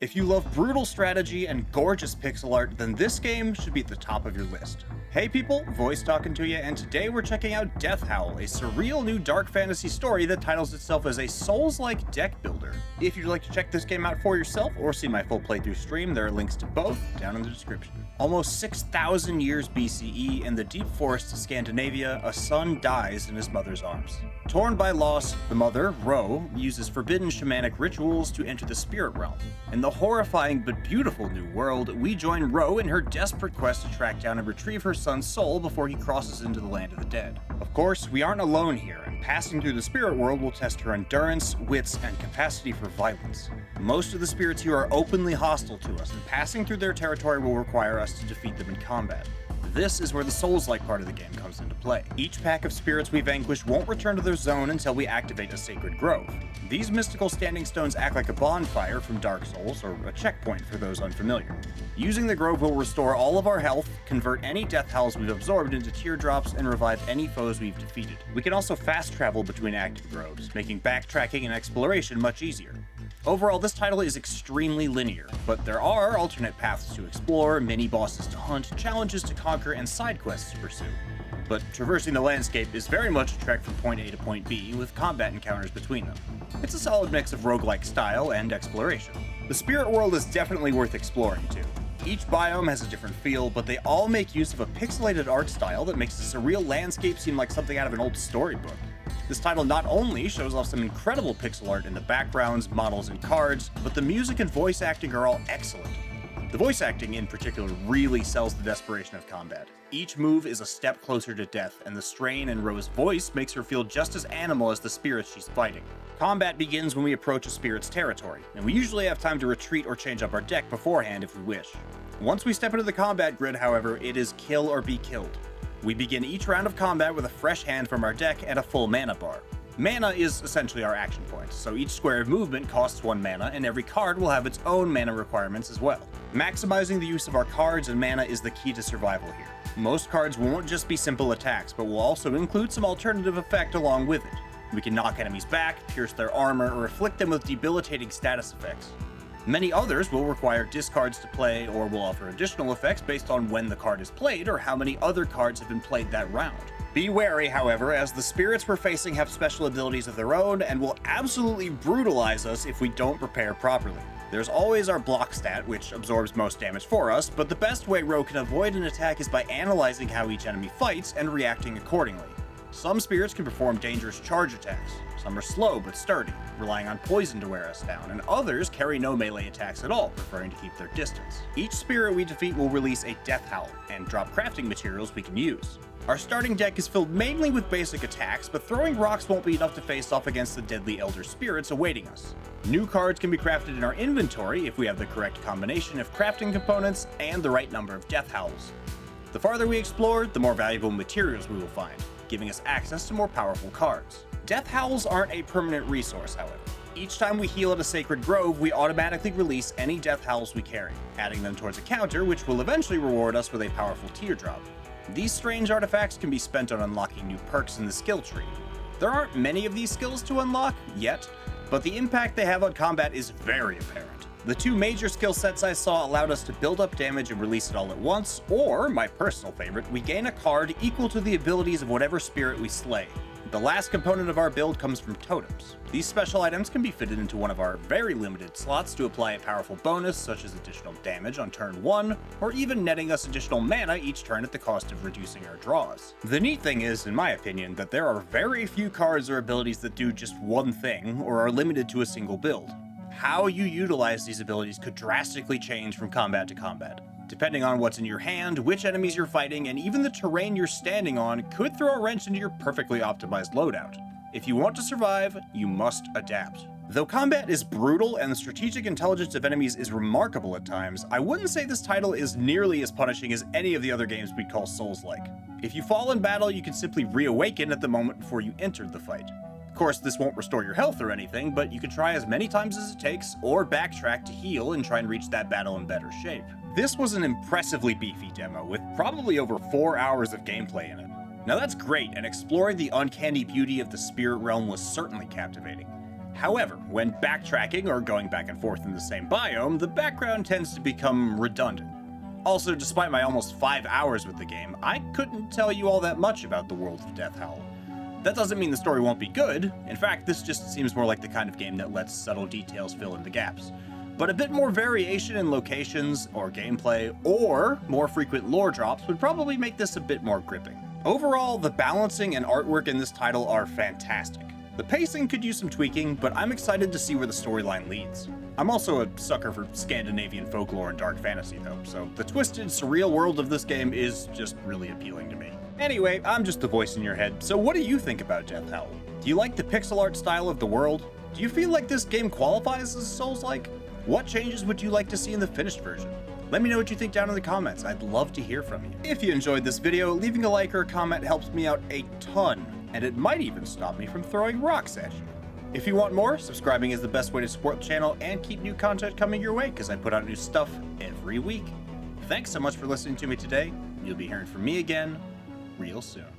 If you love brutal strategy and gorgeous pixel art, then this game should be at the top of your list. Hey people, Voice talking to you, and today we're checking out Howl, a surreal new dark fantasy story that titles itself as a Souls-like deck builder. If you'd like to check this game out for yourself or see my full playthrough stream, there are links to both down in the description. Almost 6,000 years BCE, in the deep forests of Scandinavia, a son dies in his mother's arms. Torn by loss, the mother, Ro, uses forbidden shamanic rituals to enter the spirit realm. In the horrifying but beautiful new world, we join Ro in her desperate quest to track down and retrieve her son's soul before he crosses into the land of the dead. Of course, we aren't alone here, and passing through the spirit world will test her endurance, wits, and capacity for violence. Most of the spirits here are openly hostile to us, and passing through their territory will require us to defeat them in combat. This is where the Souls-like part of the game comes into play. Each pack of spirits we vanquish won't return to their zone until we activate a sacred grove. These mystical standing stones act like a bonfire from Dark Souls, or a checkpoint for those unfamiliar. Using the grove will restore all of our health, convert any death howls we've absorbed into teardrops, and revive any foes we've defeated. We can also fast travel between active groves, making backtracking and exploration much easier. Overall, this title is extremely linear, but there are alternate paths to explore, mini-bosses to hunt, challenges to conquer, and side quests to pursue. But traversing the landscape is very much a trek from point A to point B, with combat encounters between them. It's a solid mix of roguelike style and exploration. The spirit world is definitely worth exploring too. Each biome has a different feel, but they all make use of a pixelated art style that makes the surreal landscape seem like something out of an old storybook. This title not only shows off some incredible pixel art in the backgrounds, models, and cards, but the music and voice acting are all excellent. The voice acting in particular really sells the desperation of combat. Each move is a step closer to death, and the strain in Ro's voice makes her feel just as animal as the spirits she's fighting. Combat begins when we approach a spirit's territory, and we usually have time to retreat or change up our deck beforehand if we wish. Once we step into the combat grid, however, it is kill or be killed. We begin each round of combat with a fresh hand from our deck and a full mana bar. Mana is essentially our action point, so each square of movement costs 1 mana, and every card will have its own mana requirements as well. Maximizing the use of our cards and mana is the key to survival here. Most cards won't just be simple attacks, but will also include some alternative effect along with it. We can knock enemies back, pierce their armor, or afflict them with debilitating status effects. Many others will require discards to play, or will offer additional effects based on when the card is played or how many other cards have been played that round. Be wary, however, as the spirits we're facing have special abilities of their own and will absolutely brutalize us if we don't prepare properly. There's always our block stat, which absorbs most damage for us, but the best way Ro can avoid an attack is by analyzing how each enemy fights and reacting accordingly. Some spirits can perform dangerous charge attacks, some are slow but sturdy, relying on poison to wear us down, and others carry no melee attacks at all, preferring to keep their distance. Each spirit we defeat will release a death howl, and drop crafting materials we can use. Our starting deck is filled mainly with basic attacks, but throwing rocks won't be enough to face off against the deadly elder spirits awaiting us. New cards can be crafted in our inventory if we have the correct combination of crafting components and the right number of death howls. The farther we explore, the more valuable materials we will find, giving us access to more powerful cards. Death howls aren't a permanent resource, however. Each time we heal at a sacred grove, we automatically release any death howls we carry, adding them towards a counter which will eventually reward us with a powerful teardrop. These strange artifacts can be spent on unlocking new perks in the skill tree. There aren't many of these skills to unlock, yet, but the impact they have on combat is very apparent. The two major skill sets I saw allowed us to build up damage and release it all at once, or, my personal favorite, we gain a card equal to the abilities of whatever spirit we slay. The last component of our build comes from totems. These special items can be fitted into one of our very limited slots to apply a powerful bonus, such as additional damage on turn 1, or even netting us additional mana each turn at the cost of reducing our draws. The neat thing is, in my opinion, that there are very few cards or abilities that do just one thing, or are limited to a single build. How you utilize these abilities could drastically change from combat to combat. Depending on what's in your hand, which enemies you're fighting, and even the terrain you're standing on could throw a wrench into your perfectly optimized loadout. If you want to survive, you must adapt. Though combat is brutal and the strategic intelligence of enemies is remarkable at times, I wouldn't say this title is nearly as punishing as any of the other games we'd call Souls-like. If you fall in battle, you can simply reawaken at the moment before you entered the fight. Of course, this won't restore your health or anything, but you can try as many times as it takes, or backtrack to heal and try and reach that battle in better shape. This was an impressively beefy demo, with probably over 4 hours of gameplay in it. Now that's great, and exploring the uncanny beauty of the spirit realm was certainly captivating. However, when backtracking or going back and forth in the same biome, the background tends to become redundant. Also, despite my almost 5 hours with the game, I couldn't tell you all that much about the world of Death Howl. That doesn't mean the story won't be good. In fact, this just seems more like the kind of game that lets subtle details fill in the gaps. But a bit more variation in locations or gameplay, or more frequent lore drops would probably make this a bit more gripping. Overall, the balancing and artwork in this title are fantastic. The pacing could use some tweaking, but I'm excited to see where the storyline leads. I'm also a sucker for Scandinavian folklore and dark fantasy though, so the twisted, surreal world of this game is just really appealing to me. Anyway, I'm just the voice in your head, so what do you think about Death Howl? Do you like the pixel art style of the world? Do you feel like this game qualifies as a Souls-like? What changes would you like to see in the finished version? Let me know what you think down in the comments, I'd love to hear from you. If you enjoyed this video, leaving a like or a comment helps me out a ton, and it might even stop me from throwing rocks at you. If you want more, subscribing is the best way to support the channel and keep new content coming your way, because I put out new stuff every week. Thanks so much for listening to me today. You'll be hearing from me again real soon.